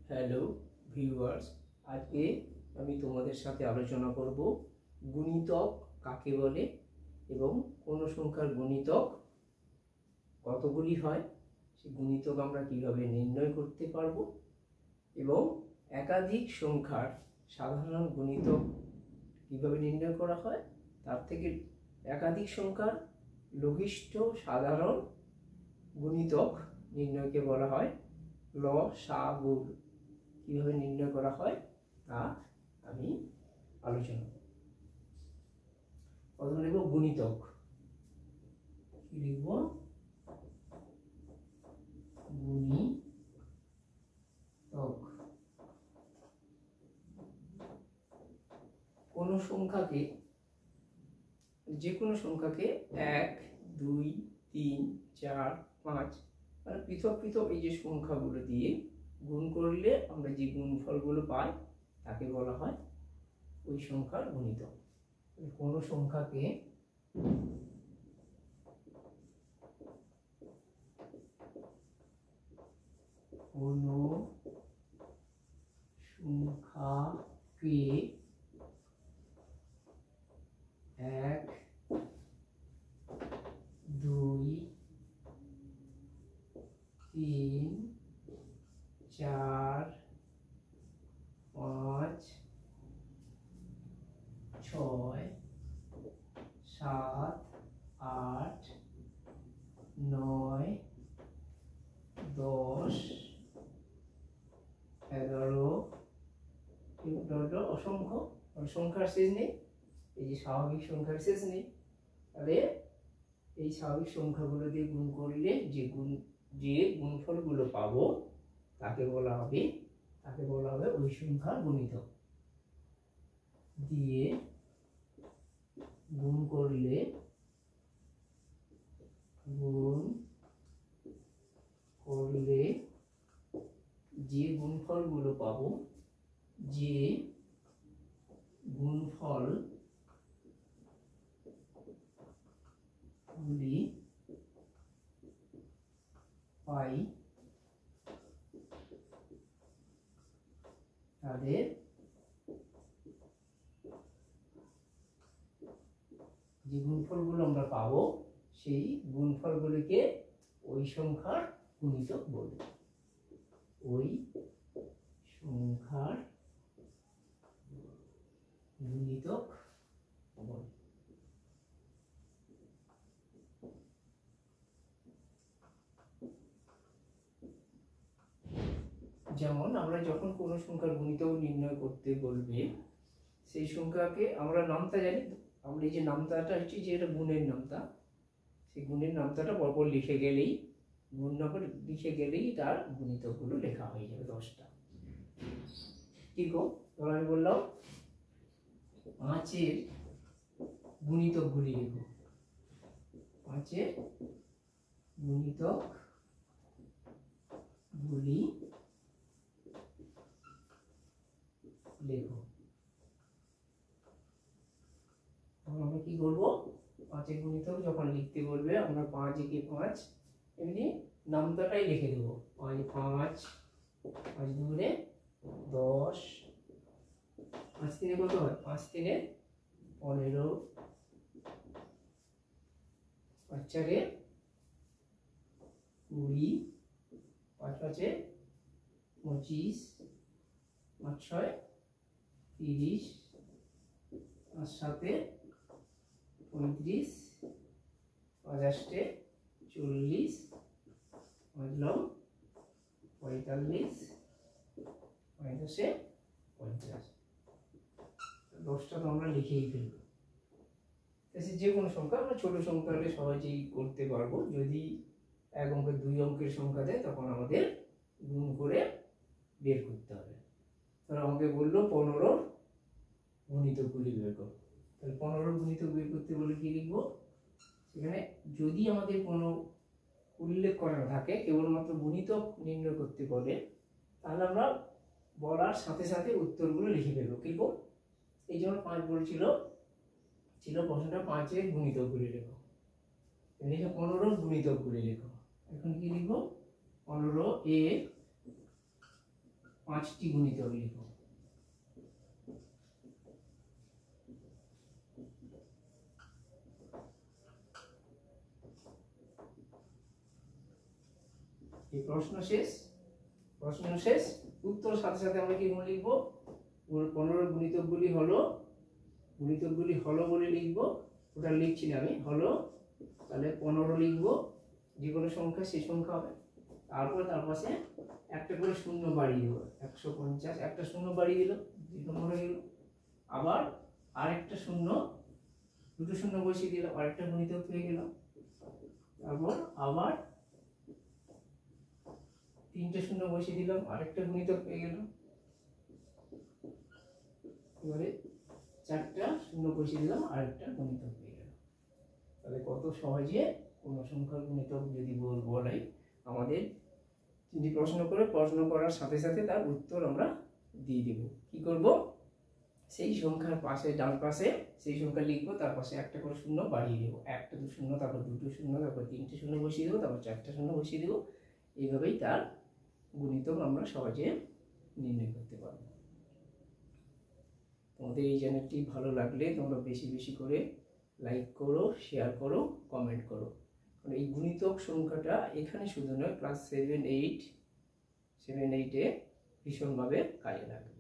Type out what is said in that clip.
Hello viewers, আজকে আমি তোমাদের সাথে আলোচনা করব গুণিতক কাকে বলে এবং কোন সংখ্যার গুণিতক কতগুলি হয়, সেই গুণিতক আমরা কিভাবে নির্ণয় করতে পারবো এবং একাধিক সংখ্যার সাধারণ গুণিতক কিভাবে নির্ণয় করা হয়, তার থেকে একাধিক সংখ্যার লঘিষ্ঠ সাধারণ গুণিতক নির্ণয়কে বলা হয় লসাগু। কিভাবে নির্ণয় করা হয় তা আমি আলোচনা করব। প্রথমে লিখব গুণিতক। কি লিখব? গুণিতক। কোন সংখ্যাকে, যে কোনো সংখ্যাকে 1, 2, 3, 4, 5 মানে পৃথক পৃথক এই যে সংখ্যাগুলো দিয়ে গুণ করলে আমরা যে গুণফলগুলো পাই তাকে বলা হয় ওই সংখ্যার গুণিতক। কোন সংখ্যাকে এক, দুই, তিন, চার, পাঁচ, ছয়, সাত, আট, নয়, 10, 11, অসংখ্য সংখ্যার শেষ নেই, এই যে স্বাভাবিক সংখ্যার শেষ নেই। তাহলে এই স্বাভাবিক সংখ্যাগুলো দিয়ে গুণ করলে যে গুণফলগুলো পাবো তাকে বলা হবে ওই সংখ্যার গুণিতক। দিয়ে গুণ করলে যে গুণফলগুলো পাবো, যে গুণফলগুলি পাই তাদের যে গুণফলগুলো আমরা পাবো সেই গুণফলগুলিকে ওই সংখ্যার গুণিতক বলবো। ওই সংখ্যার গুণিতক বলে। যেমন আমরা যখন কোনো সংখ্যার গুণিতক নির্ণয় করতে বলবে, সেই সংখ্যাকে আমরা নামতা জানি। আমরা এই যে নামতাটা হচ্ছে যে এটা গুণের নামতা, সেই গুণের নামতাটা পরপর লিখে গেলেই, গুণ নম্বর লিখে গেলেই তার গুণিতকগুলো লেখা হয়ে যাবে 10টা। কি গো, ধরো আমি বললাম 5-এর গুণিতকগুলি লিখো। 5-এর গুণিতকগুলি লেখো। আমরা কি করবো? 5-এর গুণিতক যখন লিখতে বলবে আমরা 5 একে 5 এমনি নামতাটাই লিখে দেবো। 5 5 5 দুগুণে 10, 5 তিনে কত হয়? 5 তিনে 15, 5 চারে 20, 5 5-এ 25, 5 6 30, 5 7-এ 35, 5 8-এ 40, 5 9 45, 5 10-এ 50। 10টা তো আমরা লিখেই ফেলবো। যে কোনো সংখ্যা, আমরা ছোট সংখ্যা হলে সহজেই করতে পারবো। যদি 1 অঙ্কের 2 অঙ্কের সংখ্যা দেয় তখন আমাদের গুণ করে বের করতে হবে। তাহলে অঙ্কে বললো 15 গুণিতকগুলি বের করো। তাহলে 15 গুণিতক বের করতে বলে কি লিখবো? সেখানে যদি আমাদের কোনো উল্লেখ করা থাকে, কেবলমাত্র গুণিতক নির্ণয় করতে বলে, তাহলে আমরা বলার সাথে সাথে উত্তরগুলো লিখে ফেলবো। কি করব? এই যেমন 5 বলছিল, প্রশ্নটা 5-এর গুণিতকগুলি লেখো। লিখে 15 গুণিতকগুলি লেখো। এখন কি লিখবো? 15 এর 5টি গুণিতক লিখো। এই প্রশ্ন শেষ। উত্তর সাথে সাথে আমরা কি লিখবো? 15 গুণিতকগুলি হলো বলে লিখবো। ওটা লিখছি না আমি, হলো, তাহলে 15 লিখবো। যে কোনো সংখ্যা সেই সংখ্যা হবে। তারপরে তার পাশে একটা করে শূন্য বাড়িয়ে দেবো। 150, একটা শূন্য বাড়িয়ে দিল, 2 নম্বর হয়ে গেল। আবার আরেকটা শূন্য, দুটো শূন্য বসিয়ে দিলাম, আরেকটা গুণিতক হয়ে গেল। তারপর আবার 3টে শূন্য বসিয়ে দিলাম, আরেকটা গুণিতক হয়ে গেল। এবারে 4টা শূন্য বসিয়ে দিলাম, আরেকটা গুণিতক হয়ে গেল। তাহলে কত সহজে কোনো সংখ্যার গুণিতক যদি বলাই, আমাদের তিনি প্রশ্ন করার সাথে সাথে তার উত্তর আমরা দিয়ে দেব। কি করব? সেই সংখ্যার পাশে, ডান পাশে সেই সংখ্যা লিখবো, তার পাশে একটা করে শূন্য বাড়িয়ে দেবো। 1 2 শূন্য, তারপর 2 শূন্য, তারপর 3টে শূন্য বসিয়ে দেবো, তারপর 4টা শূন্য বসিয়ে দেবো। এইভাবেই তার গুণিতক আমরা সহজে নির্ণয় করতে পারব। তোমাদের এই চ্যানেলটি ভালো লাগলে তোমরা বেশি বেশি করে লাইক করো, শেয়ার করো, কমেন্ট করো। কারণ এই গুণিতক সংখ্যাটা এখানে শুধু নয়, ক্লাস 7, 8 এ ভীষণভাবে কাজে লাগবে।